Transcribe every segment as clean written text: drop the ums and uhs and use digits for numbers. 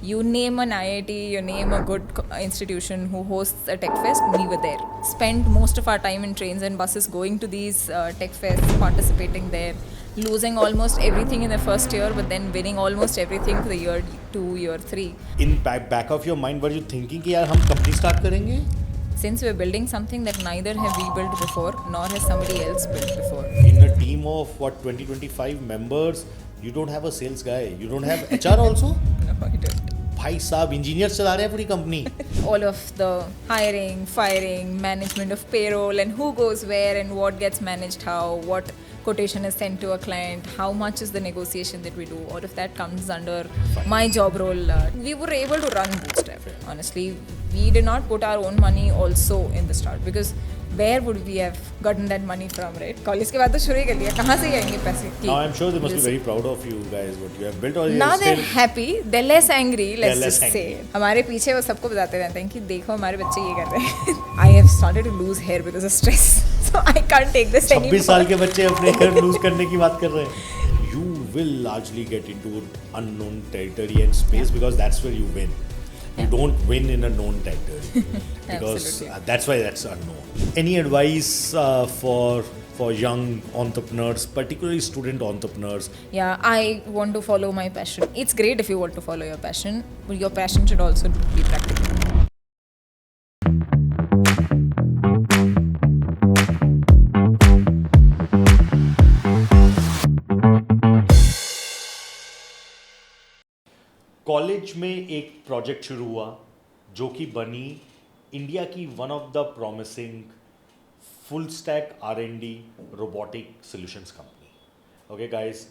You name an IIT, you name a good institution who hosts a tech fest, we were there. Spent most of our time in trains and buses going to these tech fests, participating there, losing almost everything in the first year, but then winning almost everything for the year 2, year 3. In back of your mind, were you thinking कि यार हम company start करेंगे? Since we're building something that neither have we built before, nor has somebody else built before. In a team of what 20-25 members, you don't have a sales guy. You don't have HR also. No, I don't. भाई साहब engineer चला रहे हैं पूरी company. All of the hiring, firing, management of payroll, and who goes where and what gets managed how, what quotation is sent to a client, how much is the negotiation that we do. All of that comes under my job role. We were able to run Bootstrap. Honestly, we did not put our own money also in the start because where would we have gotten that money from, right? College के बाद तो शुरू ही कर लिया, कहाँ से आएंगे पैसे? Now I'm sure they must be very proud of you guys what you have built. Or Now they're still happy, they're less angry, let's They're less just say. angry. हमारे पीछे वो सबको बताते रहते हैं कि देखो हमारे बच्चे ये कर रहे हैं. I have started to lose hair because of stress, so I can't take this anymore. 26 साल के बच्चे अपने हेयर लूज करने की बात कर रहे हैं. You will largely get into unknown territory and space because that's where you win. You don't win in a known territory because Absolutely. That's why that's unknown. Any advice for young entrepreneurs, particularly student entrepreneurs? Yeah, I want to follow my passion. It's great if you want to follow your passion, but your passion should also be practical. College में एक project शुरू हुआ जो कि बनी India की one of the promising full stack R&D robotic solutions company. Okay, guys,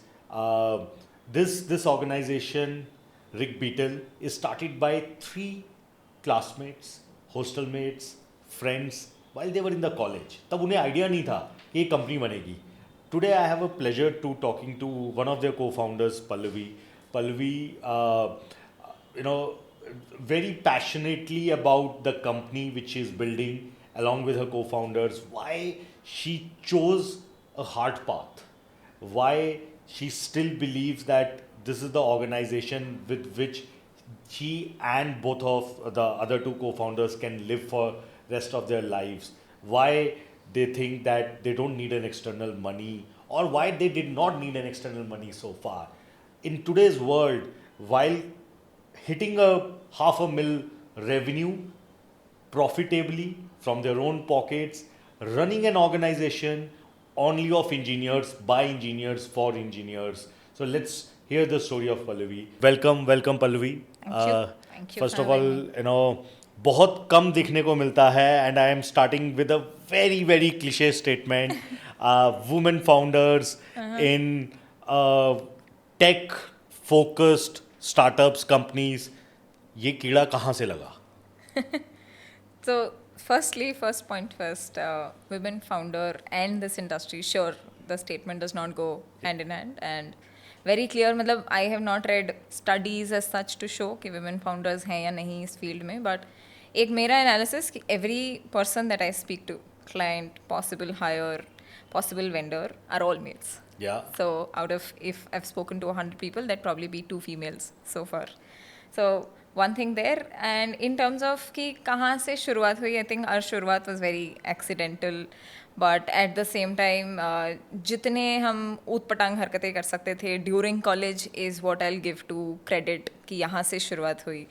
this organization, Rick Beatle, is started by 3 classmates, hostel mates, friends while they were in the college. तब उन्हें idea नहीं था कि ये company बनेगी. Today I have a pleasure to talking to one of their co-founders, Pallavi. Pallavi, very passionately about the company which she is building along with her co-founders, why she chose a hard path, why she still believes that this is the organization with which she and both of the other 2 co-founders can live for rest of their lives, why they think that they don't need an external money or why they did not need an external money so far. In today's world, while hitting a $500,000 revenue profitably from their own pockets, running an organization only of engineers, by engineers, for engineers. So let's hear the story of Pallavi. Welcome Pallavi. Thank you. Thank you First for of all, having बहुत कम दिखने को मिलता है and I am starting with a very very cliche statement. Women founders in tech focused startups companies, ये कीड़ा कहाँ से लगा? So, first point first, women founder and this industry, sure, the statement does not go hand in hand and very clear. मतलब I have not read studies as such to show कि women founders हैं या नहीं इस field में, but एक मेरा analysis कि every person that I speak to, client, possible hire, possible vendor, are all males. Yeah. So out of, if I've spoken to 100 people, that probably be 2 females so far. So one thing there, and in terms of कि कहाँ से शुरुआत हुई, I think our शुरुआत was very accidental, but at the same time जितने हम ऊट पटांग हरकतें कर सकते थे during college is what I'll give to credit कि यहाँ से शुरुआत हुई.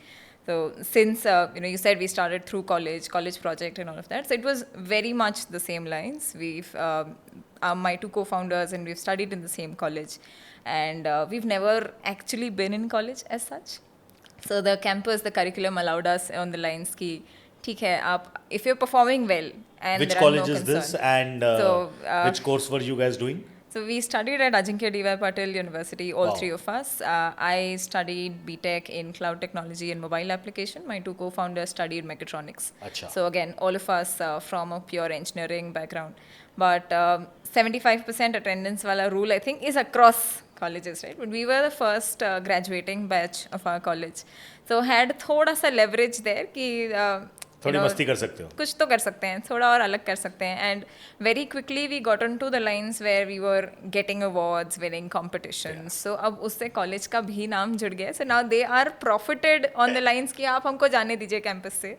So since you said we started through college project and all of that, so it was very much the same lines. We've my 2 co-founders and we've studied in the same college, and we've never actually been in college as such. So the campus, the curriculum allowed us on the lines कि ठीक है आप, if you're performing well and Which there are no college is this concerns. and which course were you guys doing? So we studied at Ajinkya D.Y. Patil University, all Wow. 3 of us. I studied BTech in cloud technology and mobile application. My 2 co-founders studied mechatronics. Acha. So again, all of us from a pure engineering background. But 75% attendance wala rule, I think, is across colleges, right? But we were the first graduating batch of our college. So had thoda sa leverage there कि थोड़ी you know, मस्ती कर सकते हो. कुछ तो कर सकते हैं, थोड़ा और अलग कर सकते हैं. And very quickly we got on to the lines where we were getting awards, winning competitions. So अब उससे कॉलेज का भी नाम जुड़ गया. So now they are profited on the lines कि आप हमको जाने दीजिए कैंपस से.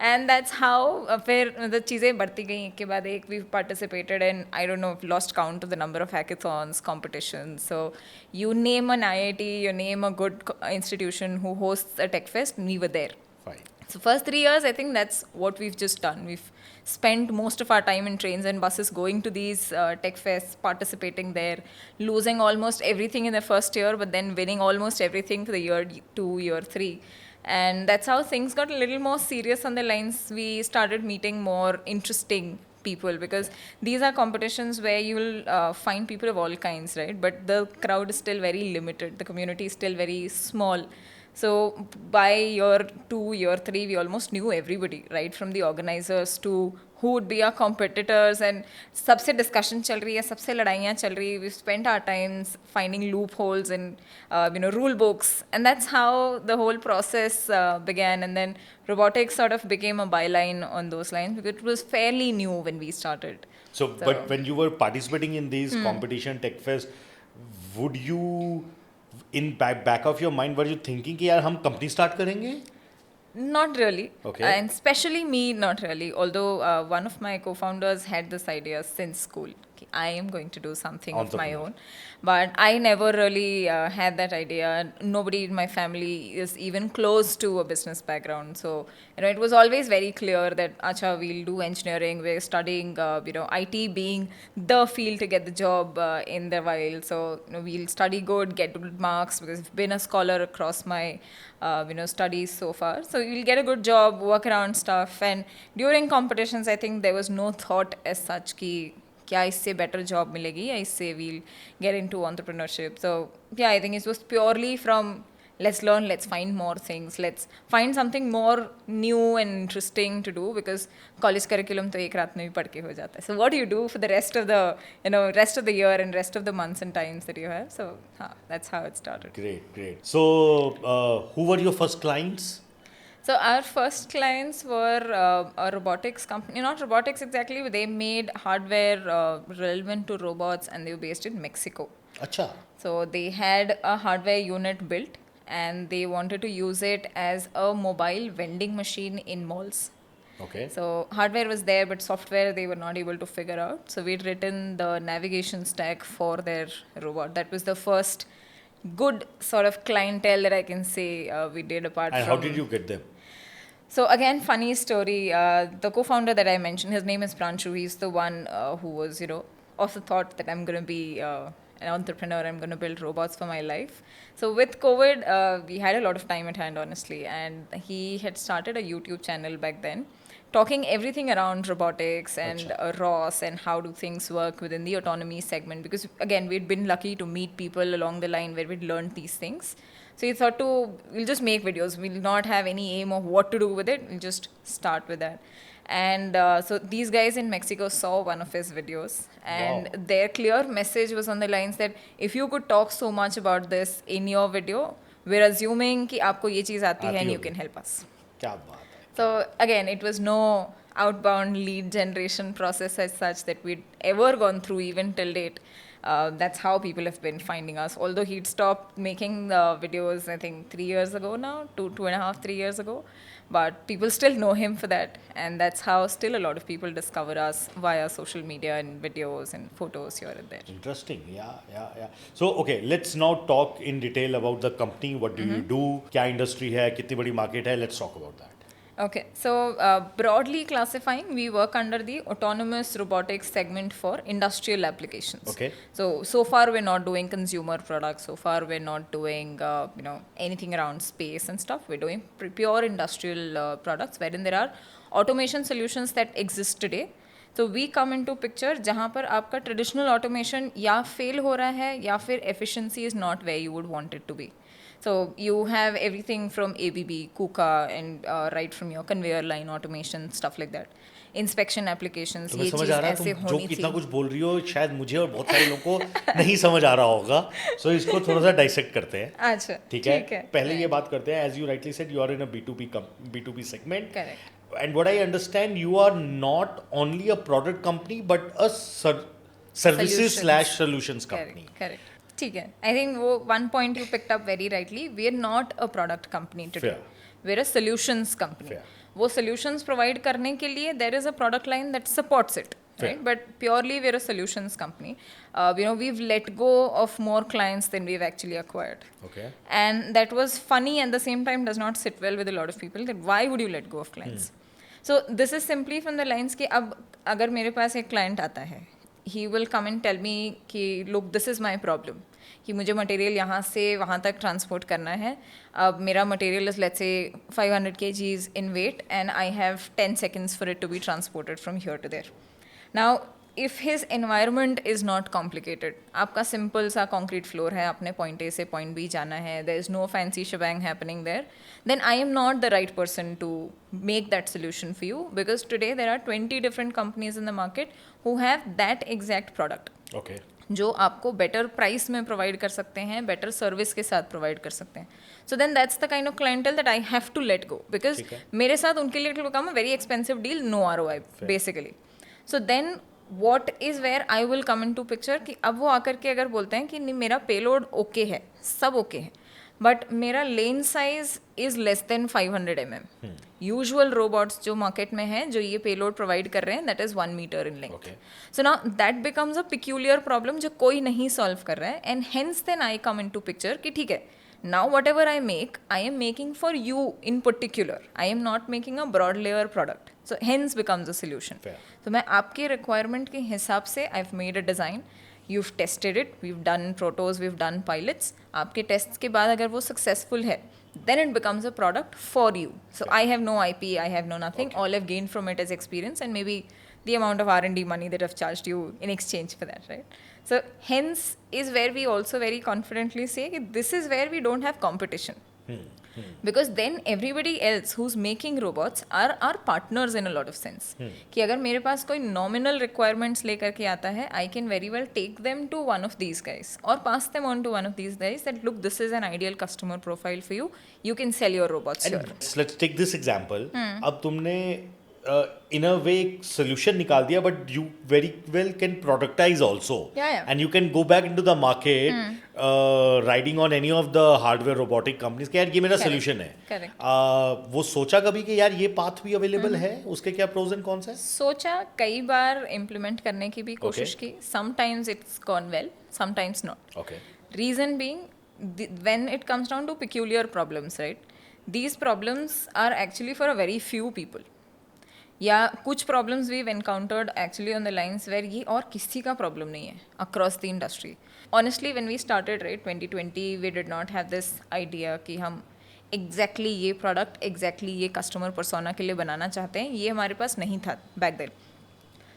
एंड दैट्स हाउ फिर मतलब चीज़ें बढ़ती गई एक के बाद एक. We participated in, I don't know, lost count of the number of hackathons, competitions. So you name an IIT, you name a good institution who hosts a tech fest, we were there. Fine. So first 3 years, I think that's what we've just done. We've spent most of our time in trains and buses going to these tech fests, participating there, losing almost everything in the first year, but then winning almost everything for the year 2, year 3. And that's how things got a little more serious on the lines. We started meeting more interesting people, because these are competitions where you will find people of all kinds, right? But the crowd is still very limited. The community is still very small. So by year 2, year 3, we almost knew everybody, right? From the organizers to who would be our competitors, and सबसे discussion चल रही है, सबसे लड़ाइयाँ चल रही है. We spent our times finding loopholes in rule books, and that's how the whole process began. And then robotics sort of became a byline on those lines, because it was fairly new when we started. So but when you were participating in these competition tech fest, would you, in back of your mind, were you thinking कि यार हम company start करेंगे? Not really. Okay. And especially me, not really. Although one of my co-founders had this idea since school. कि I am going to do something of my Entrepreneur. own. But I never really had that idea. Nobody in my family is even close to a business background. So, it was always very clear that, acha, we'll do engineering. We're studying, IT being the field to get the job in the while. So, we'll study good, get good marks, because I've been a scholar across my studies so far. So you'll get a good job, work around stuff. And during competitions, I think there was no thought as such कि क्या इससे better job मिलेगी या इससे we'll get into entrepreneurship. So yeah, I think it was purely from let's learn, let's find more things, let's find something more new and interesting to do, because college curriculum तो एक रात में भी पढ़ के हो जाता है. So what do you do for the rest of the year and rest of the months and times that you have? So that's how it started. Great. So who were your first clients? So our first clients were a robotics company, not robotics exactly, but they made hardware relevant to robots, and they were based in Mexico. अच्छा. So they had a hardware unit built, and they wanted to use it as a mobile vending machine in malls. Okay. So hardware was there, but software they were not able to figure out. So we'd written the navigation stack for their robot. That was the first good sort of clientele that I can say we did, apart And from... how did you get them? So again, funny story. The co-founder that I mentioned, his name is Pranshu. He's the one who was, of the thought that I'm going to be an entrepreneur. I'm going to build robots for my life. So with COVID, we had a lot of time at hand, honestly. And he had started a YouTube channel back then, talking everything around robotics and ROS and how do things work within the autonomy segment. Because again, we'd been lucky to meet people along the line where we'd learned these things. So he thought we'll just make videos. We'll not have any aim of what to do with it. We'll just start with that. And so these guys in Mexico saw one of his videos, and their clear message was on the lines that if you could talk so much about this in your video, we're assuming कि आपको ये चीज़ आती है and you can help us. क्या बात है. So again, it was no outbound lead generation process as such that we'd ever gone through even till date. That's how people have been finding us. Although he'd stopped making the videos, I think 3 years ago now, 2.5, 3 years ago. But people still know him for that. And that's how still a lot of people discover us via social media and videos and photos here and there. Interesting. Yeah. So, okay, let's now talk in detail about the company. What do you do? क्या industry है? कितनी बड़ी market है? Let's talk about that. Okay, so broadly classifying, we work under the autonomous robotics segment for industrial applications. Okay. So far we're not doing consumer products. So far we're not doing anything around space and stuff. We're doing pure industrial products wherein there are automation solutions that exist today. So we come into picture जहाँ पर आपका traditional automation या fail हो रहा है या फिर efficiency is not where you would want it to be. So you have everything from ABB, KUKA, and right from your conveyor line automation, stuff like that. Inspection applications, ये चीज़ ऐसे होनी थी. जो कितना कुछ बोल रही हो शायद मुझे और बहुत सारे लोगों को नहीं समझ आ रहा होगा. So इसको थोड़ा सा dissect करते हैं. अच्छा, ठीक है. पहले ये बात करते हैं. As you rightly said, you are in a B2B segment. Correct. and what I understand, you are not only a product company but a services Solutions. slash solutions company. Correct. ठीक है. I think वो one point you picked up very rightly. We are not a product company today. Fair. We're a solutions company. Fair. वो solutions provide करने के लिए there is a product line that supports it. Fair. Right? But purely we're a solutions company. We've let go of more clients than we've actually acquired. Okay. And that was funny and at the same time does not sit well with a lot of people that why would you let go of clients? So this is simply from the lines कि अब अगर मेरे पास एक client आता है, he will come and tell me कि look this is my problem कि मुझे मटेरियल यहाँ से वहाँ तक ट्रांसपोर्ट करना है. अब मेरा material is let's say 500 kgs in weight and I have 10 seconds for it to be transported from here to there. Now if his environment is not complicated, आपका सिंपल सा concrete floor है, आपने point A से point B जाना है, there is no fancy shebang happening there, then I am not the right person to make that solution for you because today there are 20 different companies in the market who have that exact product. Okay. जो आपको better price में provide कर सकते हैं, better service के साथ provide कर सकते हैं. So then that's the kind of clientele that I have to let go because मेरे साथ उनके लिए it will become a very expensive deal, no ROI basically. So then what is where I will come into picture कि अब वो आकर के अगर बोलते हैं कि नहीं मेरा पेलोड ओके है, सब ओके है, बट मेरा lane size is less than 500 mm. Usual robots जो मार्केट में हैं जो ये पेलोड प्रोवाइड कर रहे हैं that is 1 meter in length. So now that becomes a peculiar problem जो कोई नहीं सॉल्व कर रहा है. And hence then I come into picture कि ठीक है, now whatever I make, I am making for you in particular. I am not making a broad layer product. So hence becomes a solution. Fair. तो मैं आपके requirement के हिसाब से I've made a design. You've tested it. We've done protos. We've done pilots. आपके tests के बाद अगर वो successful है, then it becomes a product for you. So I have no IP. I have no nothing. Okay. All I've gained from it is experience and maybe the amount of R&D money that I've charged you in exchange for that, right? So hence is where we also very confidently say that this is where we don't have competition. Because then everybody else who's making robots are our partners in a lot of sense. कि अगर मेरे पास कोई nominal requirements लेकर के आता है, I can very well take them to one of these guys or pass them on to one of these guys that look this is an ideal customer profile for you. You can sell your robots And here. let's take this example. अब तुमने in a way solution निकाल दिया, but you very well can productize also. Yeah. And you can go back into the market riding on any of the hardware robotic companies कि यार ये मेरा solution है. Correct. वो सोचा कभी कि यार ये path भी available है, उसके क्या pros and cons है? सोचा कई बार implement करने की भी कोशिश की. Sometimes it's gone well, sometimes not. Okay. Reason being, when it comes down to peculiar problems, right? These problems are actually for a very few people. या कुछ problems we've encountered actually on the lines where ये और किसी का problem नहीं है across the industry. Honestly, when we started, right, 2020, we did not have this idea कि हम exactly ये product, exactly ये customer persona के लिए बनाना चाहते हैं. ये हमारे पास नहीं था back then.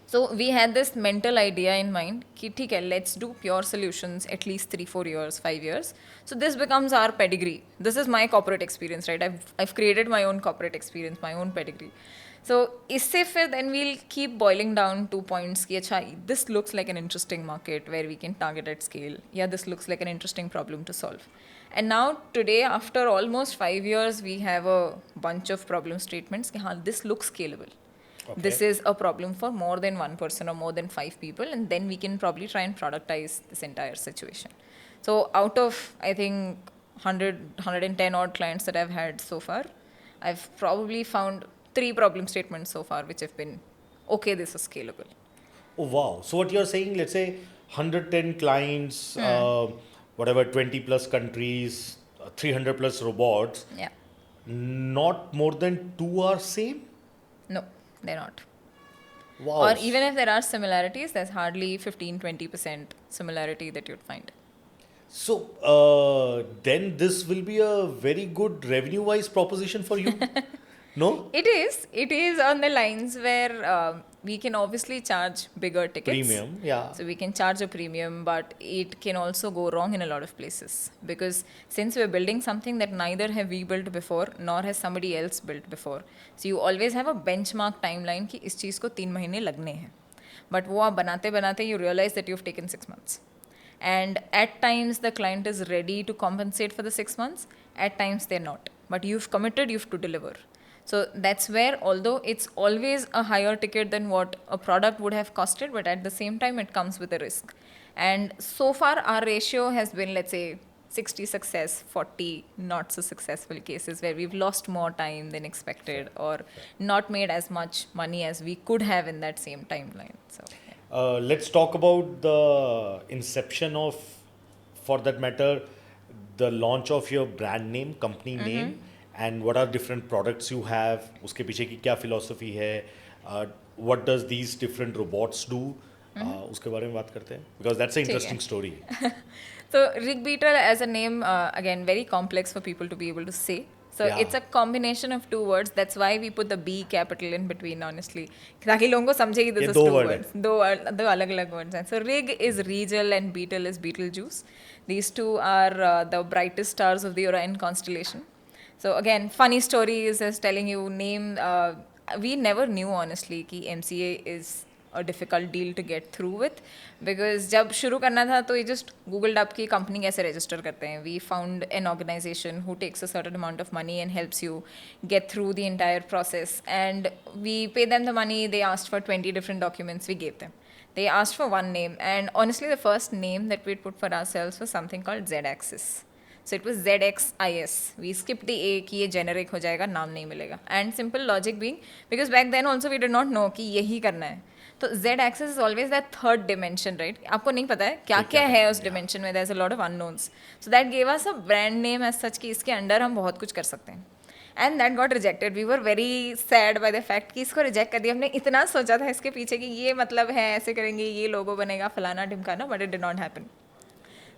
So we had this mental idea in mind कि ठीक है, let's do pure solutions at least 3-4 years, 5 years. So this becomes our pedigree. This is my corporate experience, right? I've created my own corporate experience, my own pedigree. So इससे फिर then we'll keep boiling down to points कि अच्छा this looks like an interesting market where we can target at scale. Yeah, this looks like an interesting problem to solve. And now today after almost 5 years we have a bunch of problem statements कि हाँ this looks scalable. Okay. This is a problem for more than one person or more than 5 people, and then we can probably try and productize this entire situation. So out of I think 110 odd clients that I've had so far, I've probably found 3 problem statements so far which have been okay, this is scalable. Oh wow. So what you're saying, let's say 110 clients, whatever 20 plus countries, 300 plus robots, Yeah. not more than 2 are same? No, they're not. Wow. Or even if there are similarities, there's hardly 15-20% similarity that you'd find. So then this will be a very good revenue wise proposition for you. No? It is on the lines where we can obviously charge bigger tickets. Premium, yeah. So we can charge a premium, but it can also go wrong in a lot of places. Because since we're building something that neither have we built before, nor has somebody else built before. So you always have a benchmark timeline कि इस चीज़ को 3 महीने लगने हैं. But वो आप बनाते बनाते you realize that you've taken 6 months. And at times the client is ready to compensate for the 6 months. At times they're not. But you've committed, you've to deliver. So that's where, although it's always a higher ticket than what a product would have costed, but at the same time, it comes with a risk. And so far, our ratio has been, let's say, 60 success, 40 not so successful cases where we've lost more time than expected or not made as much money as we could have in that same timeline. So, yeah. Let's talk about the inception of, for that matter, the launch of your brand name, company name, and what are different products you have. उसके पीछे की क्या philosophy है? What does these different robots do? उसके बारे में बात करते हैं because that's an interesting story. So Rig Beetle as a name, again, very complex for people to be able to say. So Yeah. it's a combination of two words. That's why we put the B capital in between, honestly. ताकि लोगों को समझे कि this ये is दो two word words. दो अलग-अलग words हैं. So Rig is Regal and Beetle is Beetlejuice. These two are the brightest stars of the Orion constellation. So again, funny story is as telling you name. We never knew honestly कि MCA is a difficult deal to get through with because जब शुरू करना था तो ये just googled up कि company कैसे register करते हैं. We found an organization who takes a certain amount of money and helps you get through the entire process, and we paid them the money. They asked for 20 different documents. We gave them. They asked for one name, and honestly the first name that we put for ourselves was something called Z-Axis. So it was ZXIS. We skipped the A कि ये generic हो जाएगा, नाम नहीं मिलेगा. And simple logic being, because back then also we did not know कि यही करना है. तो Z-axis is always that third dimension, right? आपको नहीं पता है क्या क्या है उस dimension में. There's a lot of unknowns. So that gave us a brand name as such कि इसके अंडर हम बहुत कुछ कर सकते हैं. And that got rejected. We were very sad by the fact कि इसको reject कर दिया. हमने इतना सोचा था इसके पीछे कि ये मतलब है, ऐसे करेंगे, ये logo बनेगा, फलाना ढिमकाना, but it did not happen.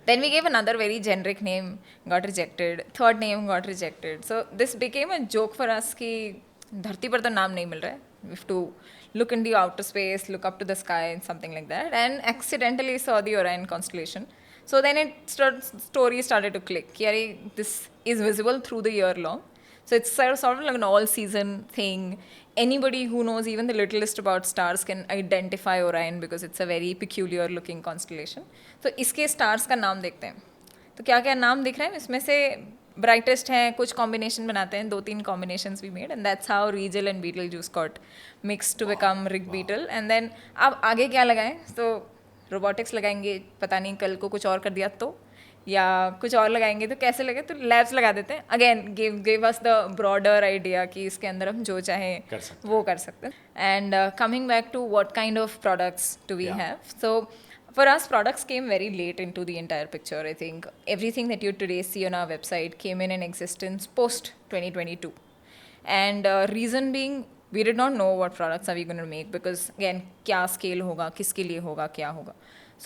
Then we gave another very generic name, got rejected. Third name got rejected. So this became a joke for us कि धरती पर तो नाम नहीं मिल रहा है. We have to look into outer space, look up to the sky and something like that. And accidentally saw the Orion constellation. So then story started to click. कि अरे this is visible through the year long. So it's sort of like an all-season thing. Anybody who knows even the littlest about stars can identify Orion because it's a very peculiar-looking constellation. So इसके stars का नाम देखते हैं. तो क्या-क्या नाम दिख रहे हैं इसमें से brightest हैं, कुछ combination बनाते हैं, 2-3 combinations we made, and that's how Regal and Beetlejuice got mixed to become Rig Beetle. And then अब आगे क्या लगाएं? तो robotics लगाएंगे, पता नहीं कल को कुछ और कर दिया तो, या कुछ और लगाएंगे तो कैसे लगे, तो लैब्स लगा देते हैं. Again give us the broader idea कि इसके अंदर हम जो चाहें वो कर सकते हैं. And coming back to what kind of products do we have. So for us, products came very late into the entire picture. I think everything that you today see on our website came in existence post 2022. And reason being, we did not know what products are we going to make because again, क्या scale होगा, किसके लिए होगा, क्या होगा.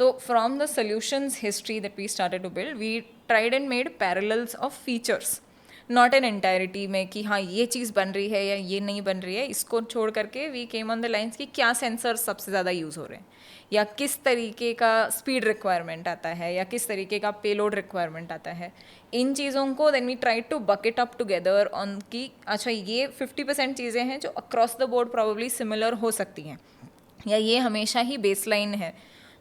So from the solutions history that we started to build, we tried and made parallels of features. Not an entirety में कि हाँ ये चीज़ बन रही है या ये नहीं बन रही है, इसको छोड़ करके we came on the lines कि क्या सेंसर्स सबसे ज़्यादा यूज़ हो रहे हैं, या किस तरीके का स्पीड रिक्वायरमेंट आता है, या किस तरीके का पेलोड रिक्वायरमेंट आता है. इन चीज़ों को then we try to bucket up together on कि अच्छा ये 50% चीज़ें हैं जो across the board probably similar हो सकती हैं, या ये हमेशा ही बेसलाइन है.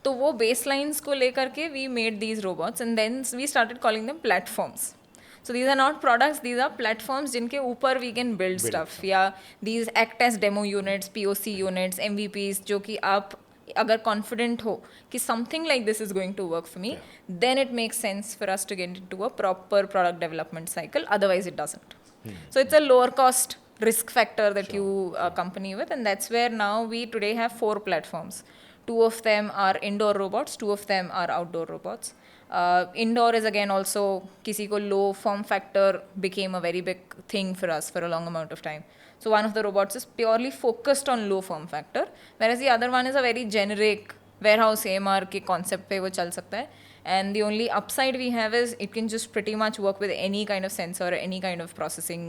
तो वो बेसलाइंस को लेकर के we made these robots and then we started calling them platforms. So these are not products, these are platforms जिनके ऊपर we can build stuff. या these act as demo units, POC units, MVPs, जो कि आप अगर confident हो कि something like this is going to work for me, then it makes sense for us to get into a proper product development cycle. Otherwise, it doesn't. So it's a lower cost risk factor that you accompany with, and that's where now we today have 4 platforms. 2 of them are indoor robots, 2 of them are outdoor robots. Indoor is again also किसी को low form factor became a very big thing for us for a long amount of time. So one of the robots is purely focused on low form factor, whereas the other one is a very generic warehouse AMR के concept पे वो चल सकता है. And the only upside we have is it can just pretty much work with any kind of sensor, any kind of processing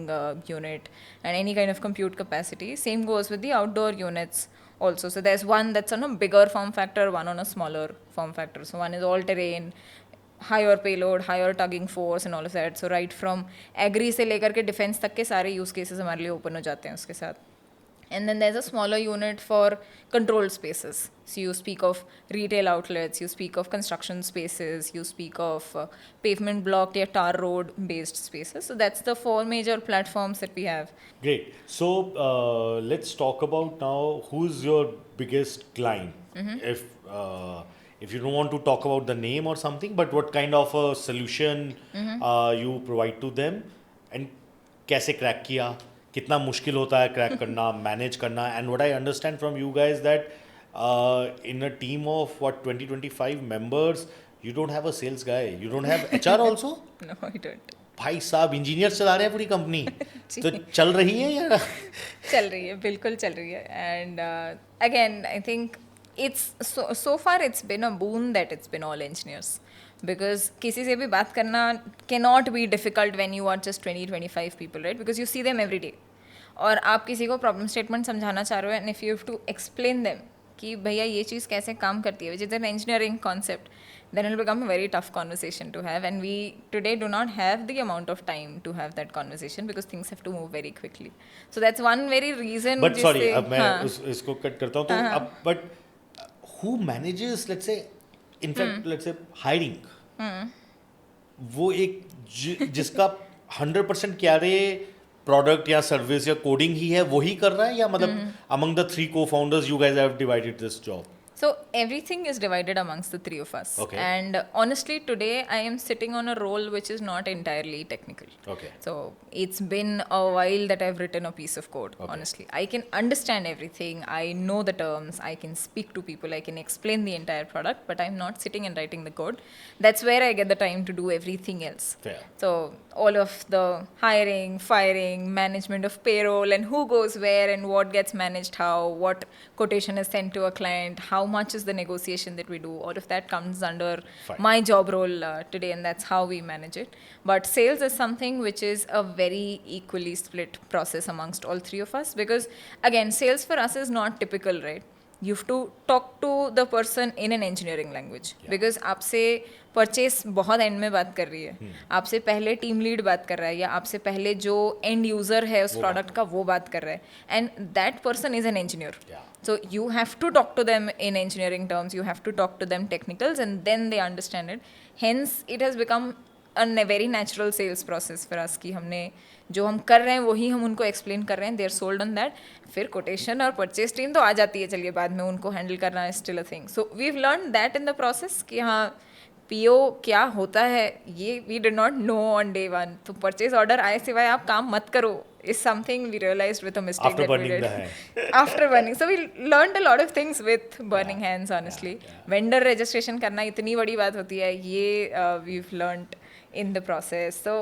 unit, and any kind of compute capacity. Same goes with the outdoor units also. So there's one that's on a bigger form factor, one on a smaller form factor. So one is all terrain, higher payload, higher tugging force and all of that. So right from agri से लेकर के defense तक के सारे use cases हमारे लिए open हो जाते हैं उसके साथ. And then there's a smaller unit for controlled spaces. So you speak of retail outlets, you speak of construction spaces, you speak of pavement blocked or tar road based spaces. So that's the four major platforms that we have. Great. So let's talk about now who's your biggest client. If you don't want to talk about the name or something, but what kind of a solution you provide to them and कैसे crack किया, कितना मुश्किल होता है crack करना, manage करना. And what I understand from you guys that in a team of what 20-25 members you don't have a sales guy, you don't have HR also. No, I don't. भाई साहब engineer चला रहे हैं पूरी company. तो चल रही है या चल रही है, बिल्कुल चल रही है. And again I think it's so far it's been a boon that it's been all engineers, because किसी से भी बात करना cannot be difficult when you are just 20-25 people, right? Because you see them every day. और आप किसी को problem statement समझाना चाह रहे हो, and if you have to explain them कि भैया ये चीज़ कैसे काम करती है, which is an engineering concept, then it will become a very tough conversation to have, and we today do not have the amount of time to have that conversation because things have to move very quickly. So that's one very reason. But sorry, अब मैं इसको cut करता हूँ. तो अब but who manages, let's say, in fact, let's say hiring, वो एक जिसका 100% क्या रे प्रोडक्ट या सर्विस या कोडिंग ही है, वो ही कर रहा है, या मतलब among the 3 co-founders you guys have divided this job? So everything is divided amongst the 3 of us. Okay. And honestly, today I am sitting on a role which is not entirely technical. Okay. So it's been a while that I've written a piece of code, Okay. honestly. I can understand everything. I know the terms. I can speak to people. I can explain the entire product, but I'm not sitting and writing the code. That's where I get the time to do everything else. Fair. So all of the hiring, firing, management of payroll, and who goes where and what gets managed how, what quotation is sent to a client, how much is the negotiation that we do, all of that comes under Fine. my job role today, and that's how we manage it. But sales is something which is a very equally split process amongst all 3 of us, because again, sales for us is not typical, right? You have to talk to the person in an engineering language, because आपसे purchase बहुत and में बात कर रही है, आपसे पहले team lead बात कर रहा है, या आपसे पहले जो एंड यूजर है उस प्रोडक्ट का वो बात कर रहा है, and that person is an engineer. So you have to talk to them in engineering terms, you have to talk to them technicals, and then they understand it. Hence it has become a very natural sales process for us कि हमने जो हम कर रहे हैं वही हम उनको एक्सप्लेन कर रहे हैं, they are sold on that. फिर कोटेशन और परचेज टीम तो आ जाती है, चलिए बाद में उनको हैंडल करना is still a thing. So we have learn that in the process कि हाँ पीओ क्या होता है, ये we did not know on day one. तो परचेज ऑर्डर आए सिवाय आप काम मत करो is something we realized with a mistake After that we burning did. the hand. After burning. So we learned a lot of things with burning hands, honestly. Vendor registration करना इतनी बड़ी बात होती है, ये we've learned in the process. So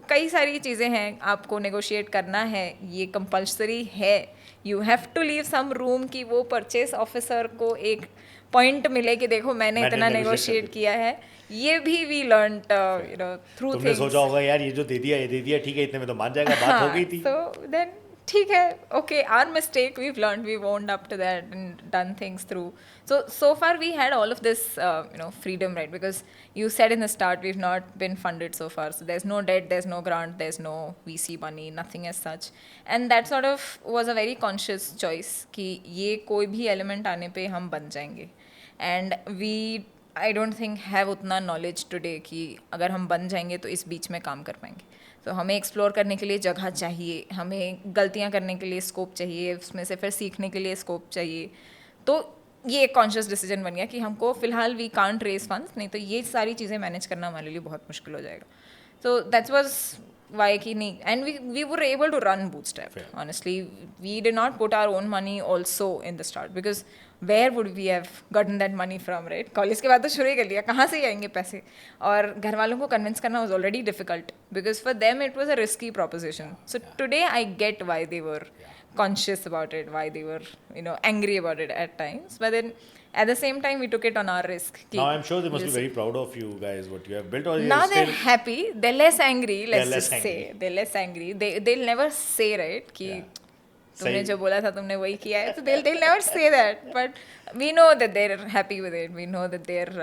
कई सारी चीज़ें हैं, आपको negotiate करना है, ये compulsory है. You have to leave some room कि वो purchase officer को एक point मिले कि देखो मैंने इतना negotiate किया है. ये भी we learn you know through things. तुमने सोचा होगा यार ये जो दे दिया ये दे दिया, ठीक है इतने में तो मान जाएगा, बात हो गई थी. सो देन ठीक है, okay, our mistake, we learn, we owned up to that and done things through. So far we had all of this freedom, right? Because you said in the start we've not been funded so far, so there's no debt, there's no grant, there's no VC money, nothing as such, and that sort of was a very conscious choice कि ये कोई भी element आने पे हम बन जाएंगे. And we I don't think have उतना नॉलेज टुडे कि अगर हम बन जाएंगे तो इस बीच में काम कर पाएंगे. तो हमें एक्सप्लोर करने के लिए जगह चाहिए, हमें गलतियाँ करने के लिए स्कोप चाहिए, उसमें से फिर सीखने के लिए स्कोप चाहिए. तो ये एक कॉन्शियस डिसीजन बन गया कि हमको फ़िलहाल वी कांट रेज फंड्स, नहीं तो ये सारी चीज़ें मैनेज करना हमारे लिए बहुत मुश्किल हो जाएगा. सो दैट वाज वाई कि नहीं, and we were able to run bootstrap. Honestly we did not put our own money also in the start, because where would we have gotten that money from, right? College के बाद तो शुरू ही कर लिया, कहाँ से ही आएंगे पैसे. और घर वालों को कन्विंस करना was already difficult because for them it was a risky proposition. So today I get why they were conscious about it, why they were angry about it at times, but then at the same time we took it on our risk. Now I'm sure they must be very proud of you guys, what you have built. Or now they're happy, they're less angry, let's just say they're less angry. They'll never say, right, कि तुमने जो बोला था तुमने वही किया है, तो they'll never say that, but we know that they're happy with it. We know that they're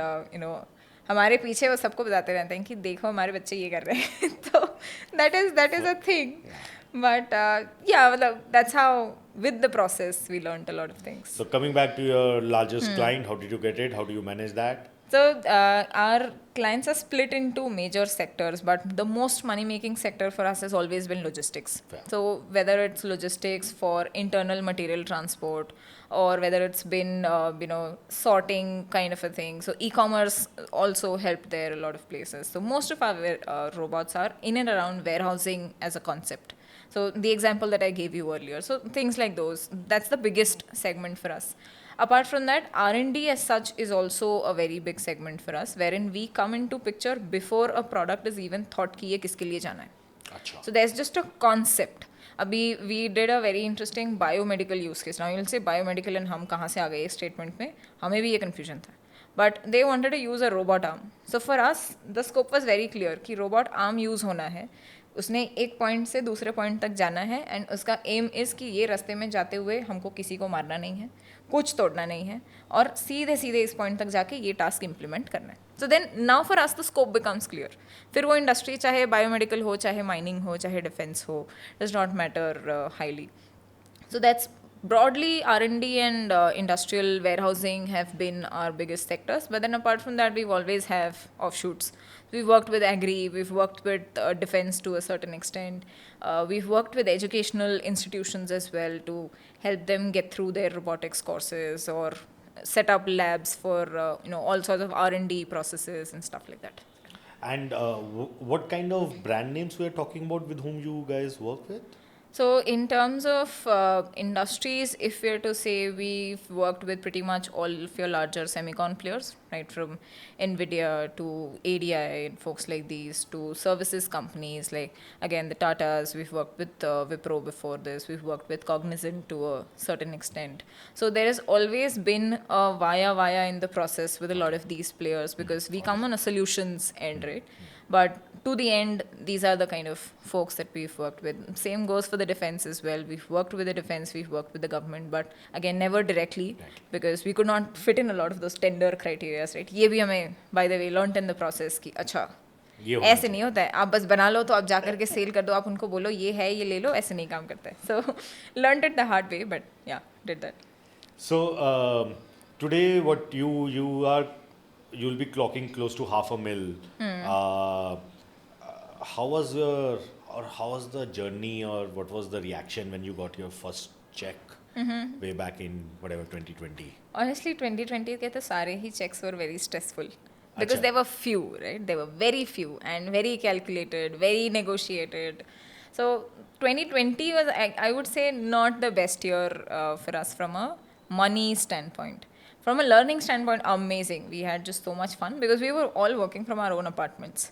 हमारे पीछे वो सबको बताते रहते हैं कि देखो हमारे बच्चे ये कर रहे हैं. तो that is a thing. But yeah, that's how with the process we learned a lot of things. So coming back to your largest client, how did you get it? How do you manage that? So our clients are split into major sectors, but the most money-making sector for us has always been logistics. Fair. So whether it's logistics for internal material transport, or whether it's been sorting kind of a thing. So e-commerce also helped there a lot of places. So most of our robots are in and around warehousing as a concept. So the example that I gave you earlier. So things like those. That's the biggest segment for us. Apart from that, R&D as such is also a very big segment for us, wherein we come into picture before a product is even thought कि ये किसके लिए जाना है. Acha. So there's just a concept. अभी we did a very interesting biomedical use case. Now you'll say biomedical and हम कहाँ से आ गए इस statement में, हमें भी ये confusion था. But they wanted to use a robot arm. So for us, the scope was very clear कि robot arm use होना है. उसने एक पॉइंट से दूसरे पॉइंट तक जाना है एंड उसका एम इज़ कि ये रास्ते में जाते हुए हमको किसी को मारना नहीं है, कुछ तोड़ना नहीं है और सीधे सीधे इस पॉइंट तक जाके ये टास्क इंप्लीमेंट करना है. So then now for us the scope becomes clear. फिर वो इंडस्ट्री चाहे बायोमेडिकल हो, चाहे माइनिंग हो, चाहे डिफेंस हो, does not matter highly. So that's broadly R&D and industrial warehousing have been our biggest sectors. But then apart from that, we've always have offshoots. We've worked with agri, we've worked with defense to a certain extent. We've worked with educational institutions as well to help them get through their robotics courses or set up labs for all sorts of R&D processes and stuff like that. And what kind of brand names we are talking about with whom you guys work with? So in terms of industries, if we're to say, we've worked with pretty much all of your larger semicon players, right, from Nvidia to ADI and folks like these, to services companies like, again, the Tatas. We've worked with Wipro before this. We've worked with Cognizant to a certain extent. So there has always been a via in the process with a lot of these players because we come on a solutions end, right? But to the end, these are the kind of folks that we've worked with. Same goes for the defense as well. We've worked with the defense, we've worked with the government, but again, never directly because we could not fit in a lot of those tender criteria, right? ये भी हमें, by the way, learnt in the process कि अच्छा ये होना ऐसे नहीं होता है, आप बस बना लो तो आप जाकर के सेल कर दो, आप उनको बोलो ये है ये ले लो, ऐसे नहीं काम करता है. So learnt it the hard way, but yeah, did that. So today, what you'll be clocking close to $500,000. How was the journey, or what was the reaction when you got your first check way back in whatever 2020? Honestly, 2020 के तो सारे ही checks were very stressful because अच्छा. there were few, right? There were very few and very calculated, very negotiated. So 2020 was, I would say, not the best year for us from a money standpoint. From a learning standpoint, amazing. We had just so much fun because we were all working from our own apartments.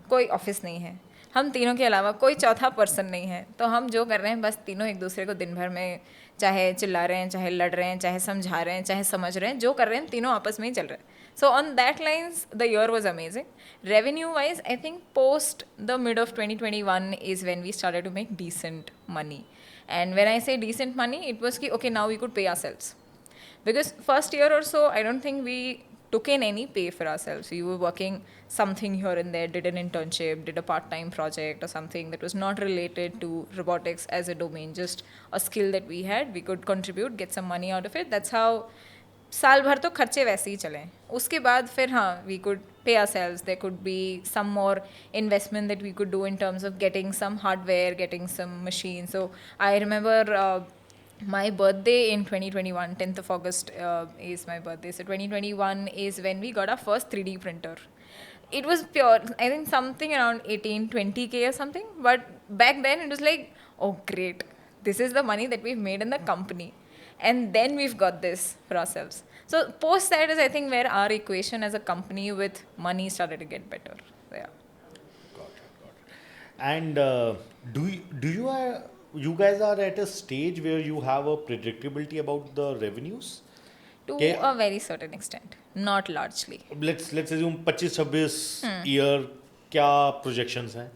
कोई office नहीं है, हम तीनों के अलावा कोई चौथा person नहीं है, तो हम जो कर रहे हैं बस तीनों एक दूसरे को दिन भर में चाहे चिल्ला रहे हैं, चाहे लड़ रहे हैं, चाहे समझा रहे हैं, चाहे समझ रहे हैं, जो कर रहे हैं तीनों आपस में ही चल रहे हैं. So on that lines, the year was amazing. Revenue wise, I think post the mid of 2021 is when we started to make decent money. And when I say decent money, it was ki, okay, now we could pay ourselves. Because first year or so, I don't think we took in any pay for ourselves. We were working something here and there, did an internship, did a part-time project or something that was not related to robotics as a domain, just a skill that we had. We could contribute, get some money out of it. That's how साल भर तो खर्चे वैसे ही चले. उसके बाद फिर हाँ, we could pay ourselves. There could be some more investment that we could do in terms of getting some hardware, getting some machines. So I remember my birthday in 2021, 10th of August is my birthday. So 2021 is when we got our first 3D printer. It was pure, I think something around 18, 20K or something. But back then it was like, oh great, this is the money that we've made in the company. And then we've got this for ourselves. So post that is, I think, where our equation as a company with money started to get better. So, yeah. Got it. And you guys are at a stage where you have a predictability about the revenues? To Okay. a very certain extent, not largely. Let's assume 25-26 year क्या projections हैं?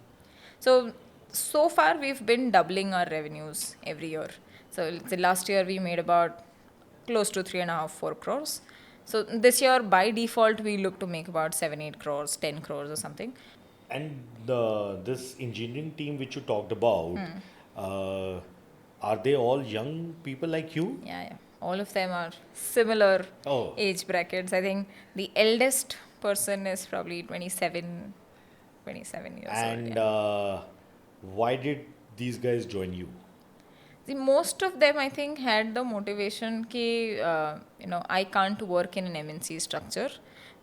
So far we've been doubling our revenues every year. So the last year we made about close to 3.5-4 crores. So this year by default we look to make about 7-8 crores, 10 crores or something. And this engineering team which you talked about, Uh, are they all young people like you? Yeah. All of them are similar Oh. age brackets. I think the eldest person is probably 27 years old. And Yeah. why did these guys join you? See, most of them, I think, had the motivation कि, I can't work in an MNC structure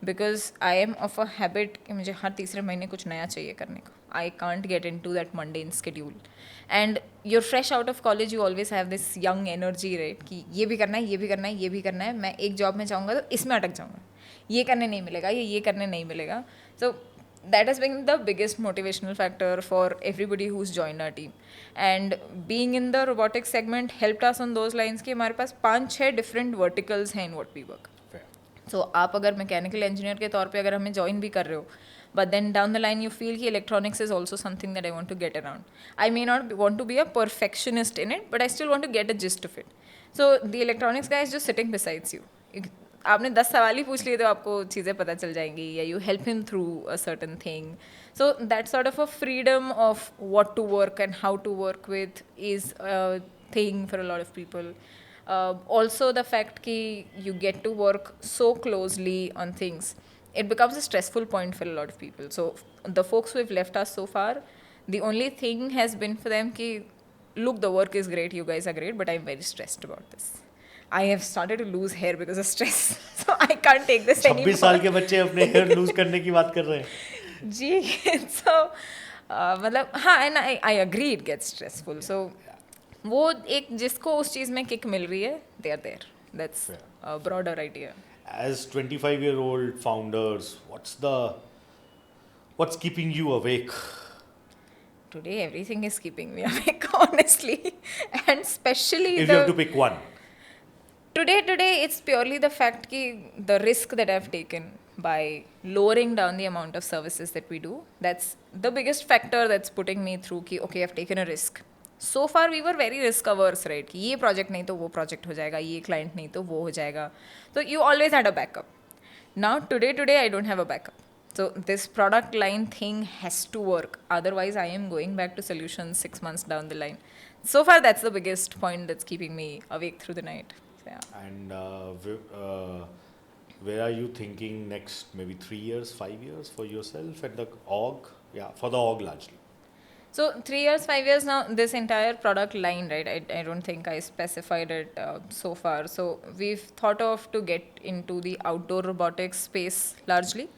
because I am of a habit कि मुझे हर तीसरे महीने कुछ नया चाहिए करने को. I can't get into that mundane schedule. And you're fresh out of college, you always have this young energy, right? कि ये भी करना है, ये भी करना है, ये भी करना है. मैं एक जॉब में जाऊँगा तो इसमें अटक जाऊँगा. ये करने नहीं मिलेगा, ये करने नहीं मिलेगा. So that has been the biggest motivational factor for everybody who's joined our team. And being in the robotics segment helped us on those lines कि हमारे पास 5-6 different verticals हैं in what we work. Fair. So आप अगर mechanical engineer के तौर पे अगर हमें ज्वाइन भी कर रहे हो, but then down the line you feel कि electronics is also something that I want to get around. I may not want to be a perfectionist in it, but I still want to get a gist of it. So the electronics guy is just sitting besides you. आपने 10 सवाल ही पूछ लिए तो आपको चीज़ें पता चल जाएंगी, या you help him through a certain thing. So that sort of a freedom of what to work and how to work with is a thing for a lot of people. Also the fact कि you get to work so closely on things, it becomes a stressful point for a lot of people. So the folks who have left us so far, the only thing has been for them कि look, the work is great, you guys are great, but I'm very stressed about this. I have started to lose hair because of stress. So I can't take this 26 anymore. साल के बच्चे अपने hair loose करने की बात कर रहे हैं. जी. So मतलब हाँ, and I agree it gets stressful. So वो एक जिसको उस चीज़ में किक मिल रही है, they are there. That's a broader idea. As 25-year-old founders, what's keeping you awake? Today everything is keeping me awake, honestly, and especially If you have to pick one. Today it's purely the fact कि the risk that I've taken by lowering down the amount of services that we do, that's the biggest factor that's putting me through कि okay, I've taken a risk. So far we were very risk averse, right? कि ये project नहीं तो वो project हो जाएगा, ये client नहीं तो वो हो जाएगा. So you always had a backup. Now today I don't have a backup. So this product line thing has to work. Otherwise I am going back to solutions 6 months down the line. So far that's the biggest point that's keeping me awake through the night. So, yeah. And where are you thinking next, maybe 3 years, 5 years for yourself and the org? Yeah, for the org largely. So 3 years, 5 years now, this entire product line, right? I don't think I specified it so far. So we've thought of to get into the outdoor robotics space largely.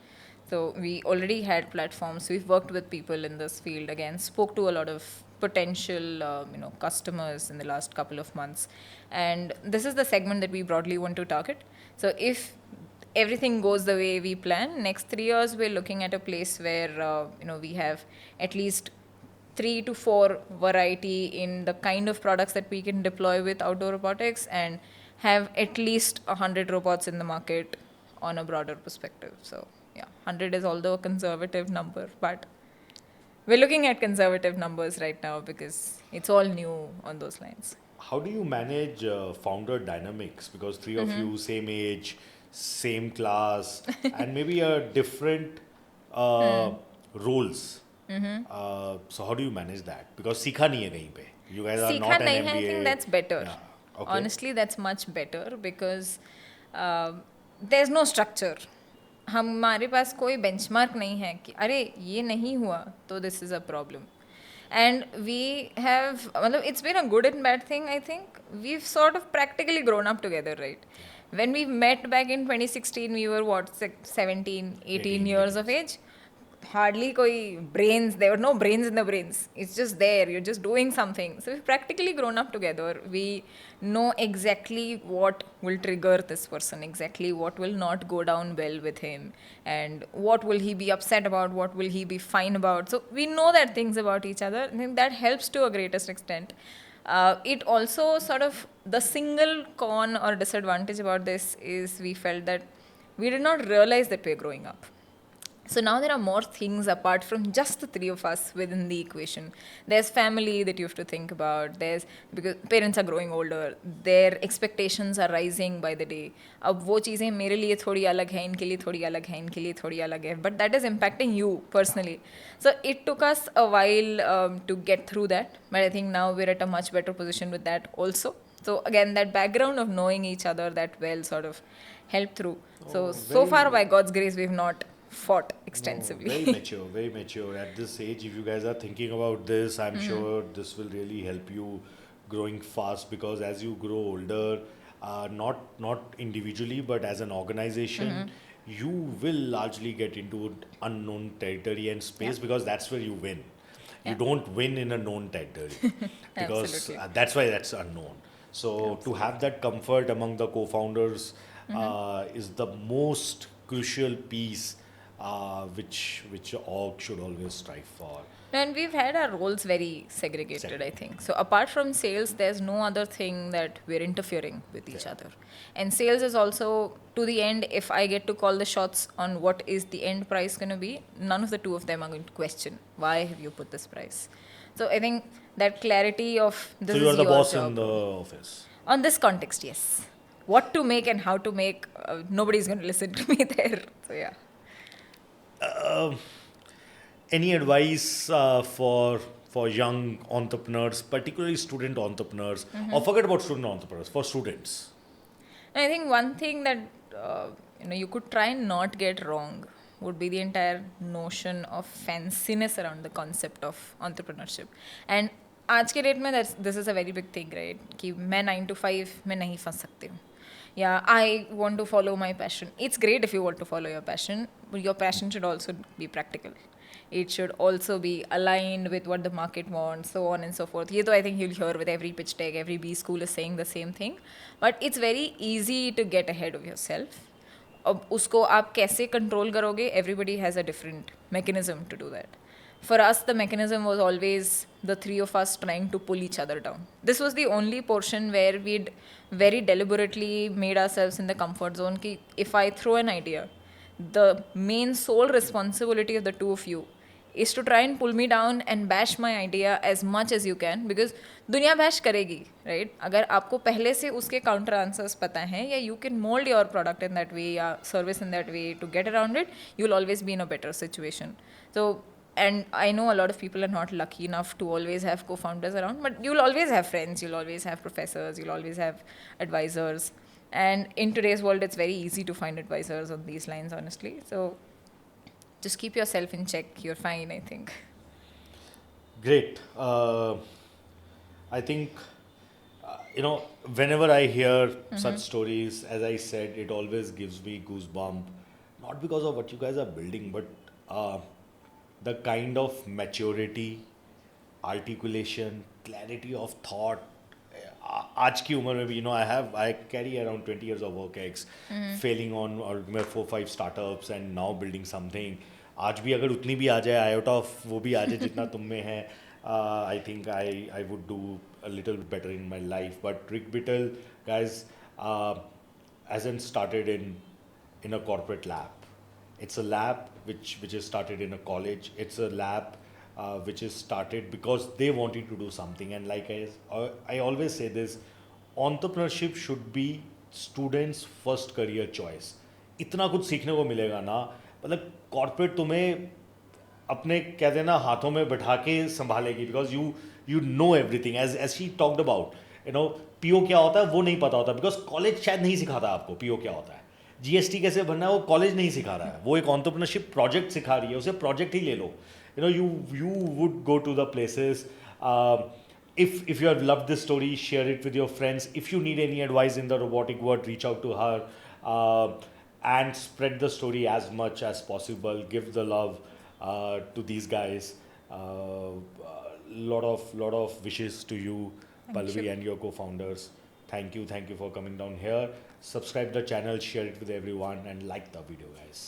So we already had platforms. We've worked with people in this field. Again, spoke to a lot of potential customers in the last couple of months. And this is the segment that we broadly want to target. So if everything goes the way we plan, next 3 years we're looking at a place where we have at least 3 to 4 variety in the kind of products that we can deploy with outdoor robotics, and have at least 100 robots in the market on a broader perspective. So yeah, 100 is although a conservative number, but we're looking at conservative numbers right now because it's all new on those lines. How do you manage founder dynamics? Because three of you, same age, same class, and maybe a different roles. So how do you manage that? Because सीखा नहीं है कहीं पे. You guys are सीखा not an नहीं MBA. है, I think that's better. Yeah. Okay. Honestly, that's much better because there's no structure. हमारे पास कोई benchmark नहीं है कि अरे ये नहीं हुआ तो this is a problem. And we have, it's been a good and bad thing, I think. We've sort of practically grown up together, right? When we met back in 2016, we were 17, 18 years of age. Hardly koi brains, there were no brains in the brains. It's just there, you're just doing something. So we've practically grown up together. We know exactly what will trigger this person, exactly what will not go down well with him, and what will he be upset about, what will he be fine about. So we know that things about each other. I think that helps to a greatest extent. It also sort of, the single con or disadvantage about this is we felt that we did not realize that we're growing up. So now there are more things apart from just the three of us within the equation. There's family that you have to think about. There's because parents are growing older, their expectations are rising by the day. अब वो चीज़ें मेरे लिए थोड़ी अलग हैं, इनके लिए थोड़ी अलग हैं, इनके लिए थोड़ी अलग है. But that is impacting you personally. So it took us a while to get through that. But I think now we're at a much better position with that also. So again, that background of knowing each other that well sort of helped through. So far, by God's grace, we've not fought extensively. No, very mature, very mature. At this age, if you guys are thinking about this, I'm sure this will really help you growing fast because as you grow older, not individually but as an organization, you will largely get into unknown territory and space because that's where you win. You don't win in a known territory because Absolutely. that's why that's unknown. So to have that comfort among the co-founders is the most crucial piece which org should always strive for. And we've had our roles very segregated, I think. So apart from sales, there's no other thing that we're interfering with each other. And sales is also, to the end, if I get to call the shots on what is the end price going to be, none of the two of them are going to question, why have you put this price? So I think that clarity of this So you are is the your boss job. in the office. On this context, yes. What to make and how to make, nobody's going to listen to me there. So yeah. Any advice for young entrepreneurs, particularly student entrepreneurs, or forget about student entrepreneurs, for students? I think one thing that you could try and not get wrong would be the entire notion of fanciness around the concept of entrepreneurship. And आज के date में this is a very big thing, right? कि मैं 9 to 5 में नहीं फंस सकती हूँ. Yeah, I want to follow my passion. It's great if you want to follow your passion, but your passion should also be practical. It should also be aligned with what the market wants, so on and so forth. ये तो I think you'll hear with every pitch deck, every B school is saying the same thing. But it's very easy to get ahead of yourself. अब उसको आप कैसे control करोगे? Everybody has a different mechanism to do that. For us, the mechanism was always the three of us trying to pull each other down. This was the only portion where we'd very deliberately made ourselves in the comfort zone. Ki if I throw an idea, the main sole responsibility of the two of you is to try and pull me down and bash my idea as much as you can because दुनिया bash करेगी, right? अगर आपको पहले से उसके counter answers पता हैं या you can mold your product in that way या service in that way to get around it, you'll always be in a better situation. So, and I know a lot of people are not lucky enough to always have co-founders around, but you'll always have friends, you'll always have professors, you'll always have advisors. And in today's world, it's very easy to find advisors on these lines, honestly. So just keep yourself in check. You're fine, I think. Great. I think, whenever I hear such stories, as I said, it always gives me goosebump. Not because of what you guys are building, but the kind of maturity, articulation, clarity of thought. आज की उम्र में भी I carry around 20 years of work ex, failing on or 4-5 startups and now building something. आज भी अगर उतनी भी आ जाए आयोटा ऑफ वो भी आ जाए जितना तुम में है, I think I would do a little bit better in my life. But Rick Bittle, guys, hasn't started in a corporate lab. It's a lab which is started in a college. It's a lab which is started because they wanted to do something. And like I always say this, entrepreneurship should be students' first career choice. इतना कुछ सीखने को मिलेगा ना, मतलब corporate तुम्हें अपने कह देना हाथों में बैठा के संभालेगी because you know everything as she talked about PO क्या होता है वो नहीं पता होता बिकॉज कॉलेज शायद नहीं सिखाता आपको पीओ क्या होता है, जीएसटी कैसे भरना है वो कॉलेज नहीं सिखा रहा है, वो एक एंटरप्रेन्योरशिप प्रोजेक्ट सिखा रही है, उसे प्रोजेक्ट ही ले लो. You would go to the places. If you have loved this story, share it with your friends. If you need any advice in the robotic world, reach out to her and spread the story as much as possible. Give the love to these guys. Lot of wishes to you, Pallavi, and your co-founders. Thank you for coming down here. Subscribe the channel, share it with everyone, and like the video, guys.